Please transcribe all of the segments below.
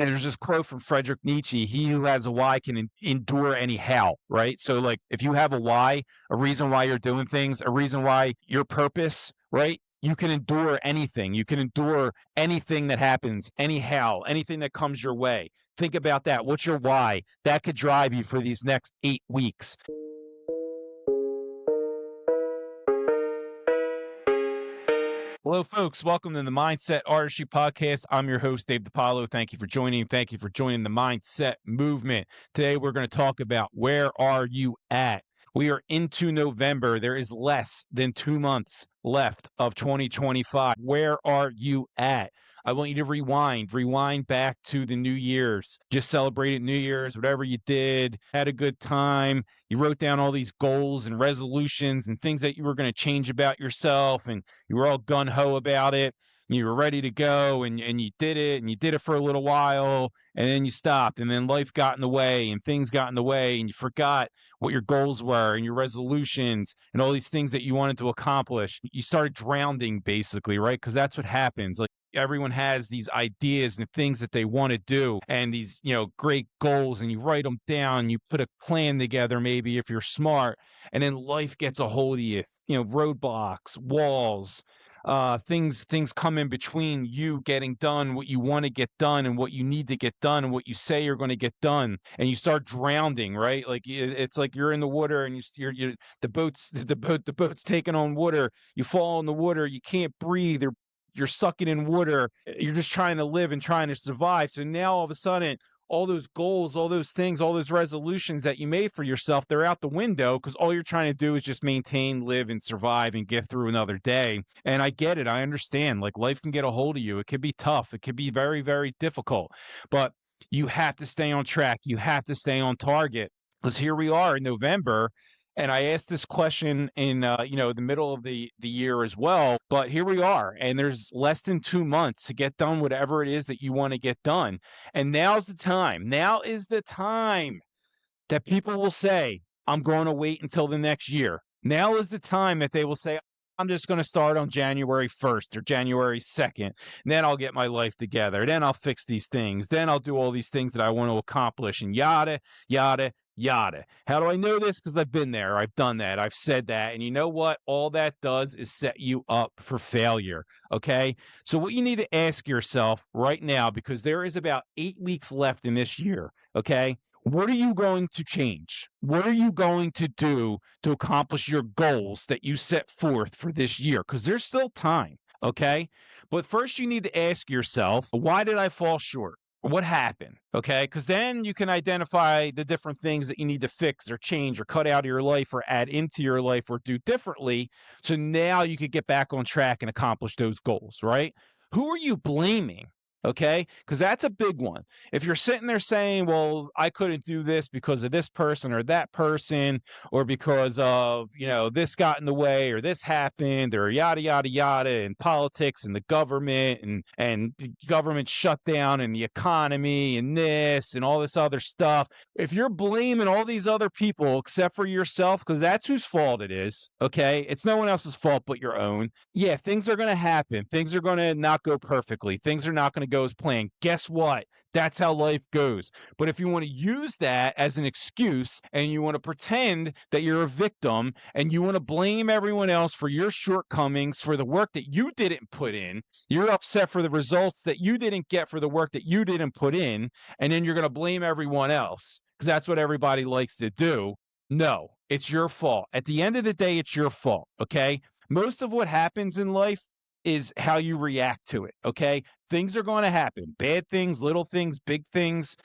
And there's this quote from Friedrich Nietzsche: he who has a why can endure any how, right? So like if you have a why, a reason why you're doing things, a reason why your purpose, right? You can endure anything. You can endure anything that happens, anyhow, anything that comes your way. Think about that. What's your why? That could drive you for these next 8 weeks. Hello, folks. Welcome to the Mindset Artistry Podcast. I'm your host, David DiPaolo. Thank you for joining. Thank you for joining the Mindset Movement. Today, we're going to talk about where are you at? We are into November. There is less than 2 months left of 2025. Where are you at? I want you to rewind back to the New Year's. Just celebrated New Year's, whatever you did, had a good time. You wrote down all these goals and resolutions and things that you were going to change about yourself, and you were all gung-ho about it. You were ready to go, and you did it, and you did it for a little while, and then you stopped, and then life got in the way, and things got in the way, and you forgot what your goals were and your resolutions and all these things that you wanted to accomplish. You started drowning, basically, right? Because that's what happens. Like, everyone has these ideas and things that they want to do and these, great goals, and you write them down, you put a plan together, maybe if you're smart, and then life gets a hold of you, roadblocks, walls, things come in between you getting done what you want to get done and what you need to get done and what you say you're going to get done, and you start drowning, right? Like it's like you're in the water and the boat's taking on water, you fall in the water, you can't breathe, you're sucking in water, you're just trying to live and trying to survive. So now all of a sudden, all those goals, all those things, all those resolutions that you made for yourself, they're out the window because all you're trying to do is just maintain, live, and survive and get through another day. And I get it. I understand. Like, life can get a hold of you. It can be tough. It can be very, very difficult. But you have to stay on track. You have to stay on target, because here we are in November. And I asked this question in, the middle of the year as well. But here we are, and there's less than 2 months to get done whatever it is that you want to get done. And now's the time. Now is the time that people will say, I'm going to wait until the next year. Now is the time that they will say, I'm just going to start on January 1st or January 2nd. And then I'll get my life together. Then I'll fix these things. Then I'll do all these things that I want to accomplish, and yada, yada, yada. How do I know this? Because I've been there. I've done that. I've said that. And you know what? All that does is set you up for failure. Okay? So what you need to ask yourself right now, because there is about 8 weeks left in this year, okay? What are you going to change? What are you going to do to accomplish your goals that you set forth for this year? Because there's still time, okay? But first you need to ask yourself, why did I fall short? What happened? Okay, because then you can identify the different things that you need to fix or change or cut out of your life or add into your life or do differently. So now you could get back on track and accomplish those goals, right? Who are you blaming? Okay, because that's a big one. If you're sitting there saying, well, I couldn't do this because of this person or that person, or because of, this got in the way or this happened or yada, yada, yada, and politics and the government and the government shutdown and the economy and this and all this other stuff. If you're blaming all these other people except for yourself, because that's whose fault it is, okay? It's no one else's fault but your own. Yeah, things are going to happen. Things are going to not go perfectly. Things are not going to go as planned. Guess what? That's how life goes. But if you want to use that as an excuse and you want to pretend that you're a victim and you want to blame everyone else for your shortcomings, for the work that you didn't put in, you're upset for the results that you didn't get for the work that you didn't put in, and then you're going to blame everyone else because that's what everybody likes to do. No, it's your fault. At the end of the day, it's your fault, okay? Most of what happens in life is how you react to it, okay? Things are going to happen. Bad things, little things, big things.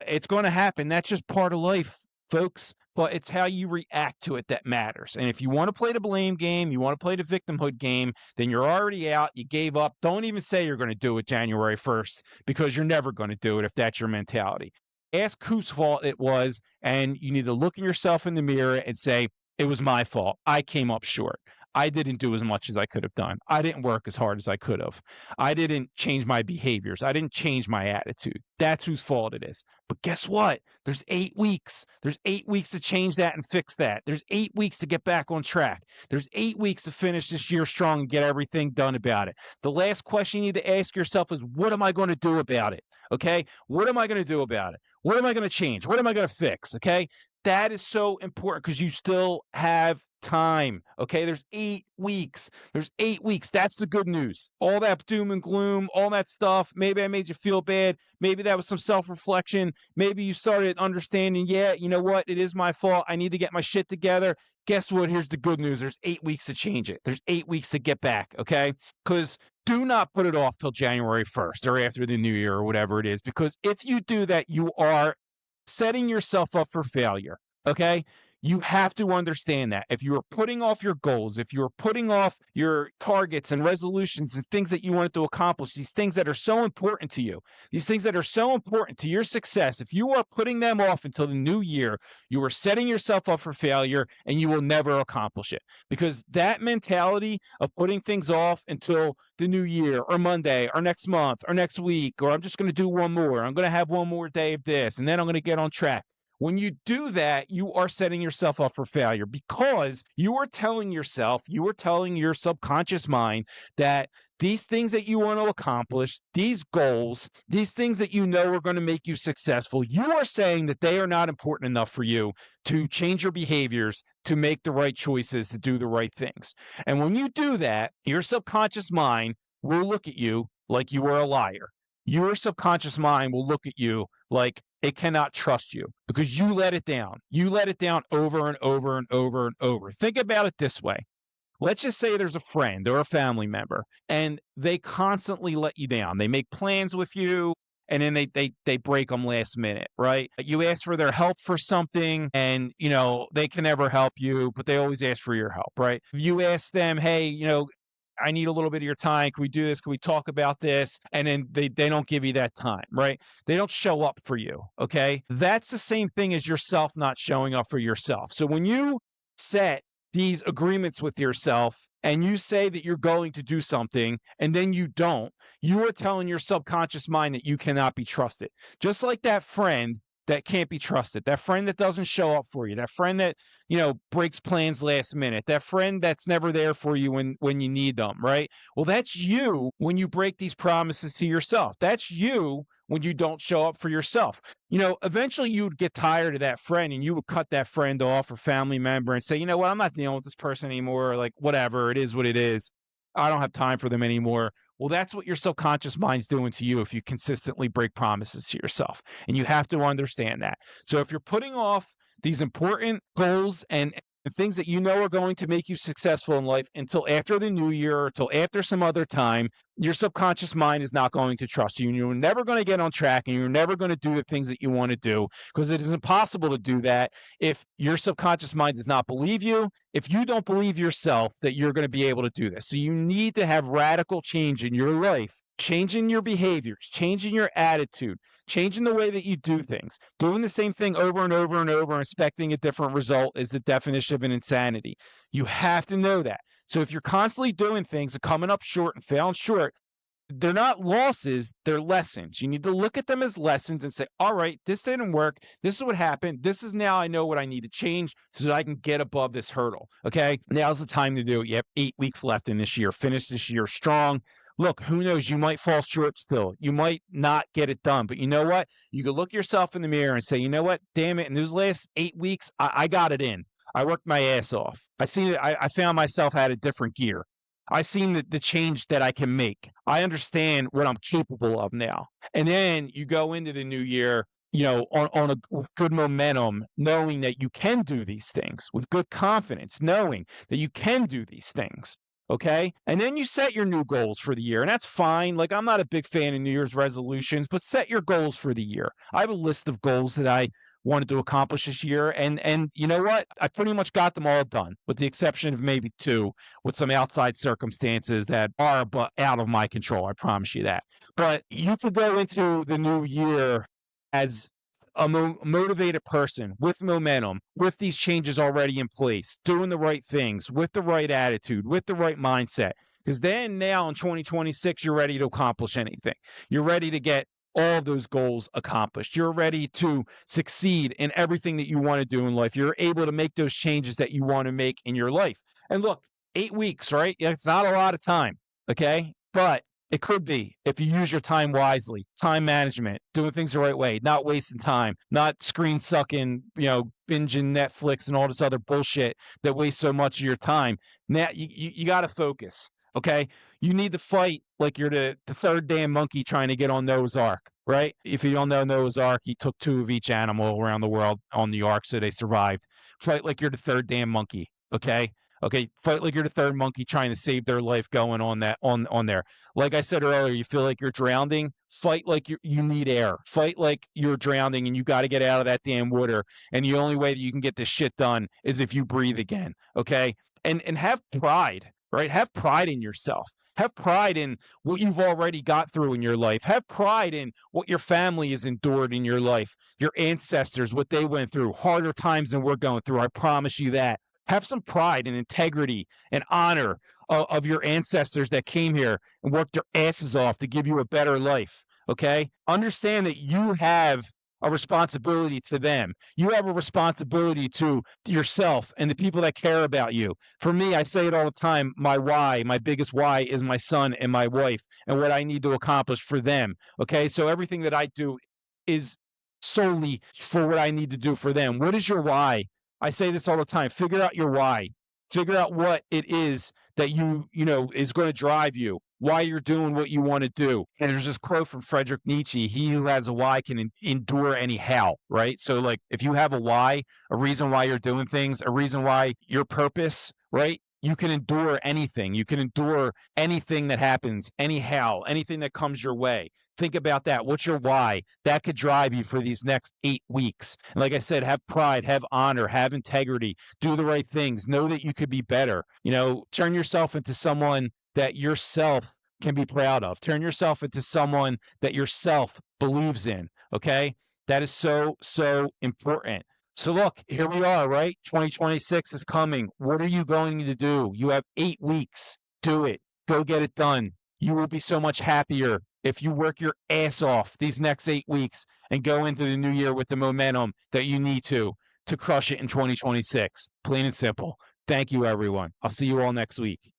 It's going to happen. That's just part of life, folks. But it's how you react to it that matters. And if you want to play the blame game, you want to play the victimhood game, then you're already out. You gave up. Don't even say you're going to do it January 1st, because you're never going to do it if that's your mentality. Ask whose fault it was, and you need to look at yourself in the mirror and say, it was my fault. I came up short. I didn't do as much as I could have done. I didn't work as hard as I could have. I didn't change my behaviors. I didn't change my attitude. That's whose fault it is. But guess what? There's 8 weeks. There's 8 weeks to change that and fix that. There's 8 weeks to get back on track. There's 8 weeks to finish this year strong and get everything done about it. The last question you need to ask yourself is, what am I going to do about it? Okay. What am I going to do about it? What am I going to change? What am I going to fix? Okay. That is so important because you still have time. Okay. There's 8 weeks. There's 8 weeks. That's the good news. All that doom and gloom, all that stuff. Maybe I made you feel bad. Maybe that was some self-reflection. Maybe you started understanding, yeah, you know what? It is my fault. I need to get my shit together. Guess what? Here's the good news. There's 8 weeks to change it. There's 8 weeks to get back. Okay. Because do not put it off till January 1st or after the new year or whatever it is, because if you do that, you are setting yourself up for failure. Okay. You have to understand that if you are putting off your goals, if you're putting off your targets and resolutions and things that you wanted to accomplish, these things that are so important to you, these things that are so important to your success, if you are putting them off until the new year, you are setting yourself up for failure and you will never accomplish it. Because that mentality of putting things off until the new year or Monday or next month or next week, or I'm just going to do one more, I'm going to have one more day of this, and then I'm going to get on track. When you do that, you are setting yourself up for failure because you are telling yourself, you are telling your subconscious mind that these things that you want to accomplish, these goals, these things that you know are going to make you successful, you are saying that they are not important enough for you to change your behaviors, to make the right choices, to do the right things. And when you do that, your subconscious mind will look at you like you are a liar. Your subconscious mind will look at you like it cannot trust you because you let it down. You let it down over and over and over and over. Think about it this way. Let's just say there's a friend or a family member and they constantly let you down. They make plans with you and then they break them last minute, right? You ask for their help for something and, they can never help you, but they always ask for your help, right? You ask them, hey, I need a little bit of your time. Can we do this? Can we talk about this? And then they don't give you that time, right? They don't show up for you, okay? That's the same thing as yourself not showing up for yourself. So when you set these agreements with yourself and you say that you're going to do something and then you don't, you are telling your subconscious mind that you cannot be trusted. Just like that friend that can't be trusted, that friend that doesn't show up for you, that friend that, breaks plans last minute, that friend that's never there for you when you need them, right? Well, that's you when you break these promises to yourself. That's you when you don't show up for yourself. Eventually you'd get tired of that friend and you would cut that friend off or family member and say, you know what, I'm not dealing with this person anymore. Or like, whatever, it is what it is. I don't have time for them anymore. Well, that's what your subconscious mind's doing to you if you consistently break promises to yourself. And you have to understand that. So if you're putting off these important goals and things that you know are going to make you successful in life until after the new year or until after some other time, your subconscious mind is not going to trust you. And you're never going to get on track and you're never going to do the things that you want to do because it is impossible to do that if your subconscious mind does not believe you, if you don't believe yourself that you're going to be able to do this. So you need to have radical change in your life, changing your behaviors, changing your attitude, changing the way that you do things. Doing the same thing over and over and over and expecting a different result is the definition of an insanity. You have to know that. So if you're constantly doing things and coming up short and failing short, they're not losses, they're lessons. You need to look at them as lessons and say, all right, this didn't work. This is what happened. This is now I know what I need to change so that I can get above this hurdle. Okay, now's the time to do it. You have 8 weeks left in this year. Finish this year strong. Look, who knows? You might fall short still. You might not get it done. But you know what? You can look yourself in the mirror and say, you know what? Damn it. In those last 8 weeks, I got it in. I worked my ass off. I found myself at a different gear. I seen the change that I can make. I understand what I'm capable of now. And then you go into the new year, with good momentum, knowing that you can do these things, with good confidence, knowing that you can do these things. Okay. And then you set your new goals for the year. And that's fine. Like, I'm not a big fan of New Year's resolutions, but set your goals for the year. I have a list of goals that I wanted to accomplish this year. And you know what? I pretty much got them all done, with the exception of maybe 2, with some outside circumstances that are but out of my control. I promise you that. But you could go into the new year as a motivated person with momentum, with these changes already in place, doing the right things, with the right attitude, with the right mindset. Because then now in 2026, you're ready to accomplish anything. You're ready to get all of those goals accomplished. You're ready to succeed in everything that you want to do in life. You're able to make those changes that you want to make in your life. And look, 8 weeks, right? It's not a lot of time, okay? But It could be if you use your time wisely, time management, doing things the right way, not wasting time, not screen sucking, binging Netflix and all this other bullshit that wastes so much of your time. Now you got to focus. Okay. You need to fight like you're the third damn monkey trying to get on Noah's Ark, right? If you don't know Noah's Ark, he took 2 of each animal around the world on the ark so they survived. Fight like you're the third damn monkey. Okay. Okay, fight like you're the third monkey trying to save their life going on there. Like I said earlier, you feel like you're drowning, fight like you need air. Fight like you're drowning and you got to get out of that damn water. And the only way that you can get this shit done is if you breathe again, okay? And have pride, right? Have pride in yourself. Have pride in what you've already got through in your life. Have pride in what your family has endured in your life, your ancestors, what they went through, harder times than we're going through. I promise you that. Have some pride and integrity and honor of your ancestors that came here and worked their asses off to give you a better life, okay? Understand that you have a responsibility to them. You have a responsibility to yourself and the people that care about you. For me, I say it all the time, my biggest why is my son and my wife and what I need to accomplish for them, okay? So everything that I do is solely for what I need to do for them. What is your why? I say this all the time. Figure out your why. Figure out what it is that is going to drive you, why you're doing what you want to do. And there's this quote from Friedrich Nietzsche, he who has a why can endure any how, right? So like if you have a why, a reason why you're doing things, a reason why your purpose, right? You can endure anything. You can endure anything that happens, anyhow, anything that comes your way. Think about that. What's your why? That could drive you for these next 8 weeks. And like I said, have pride, have honor, have integrity, do the right things. Know that you could be better. Turn yourself into someone that yourself can be proud of. Turn yourself into someone that yourself believes in. Okay? That is so, so important. So look, here we are, right? 2026 is coming. What are you going to do? You have 8 weeks. Do it. Go get it done. You will be so much happier if you work your ass off these next 8 weeks and go into the new year with the momentum that you need to crush it in 2026. Plain and simple. Thank you, everyone. I'll see you all next week.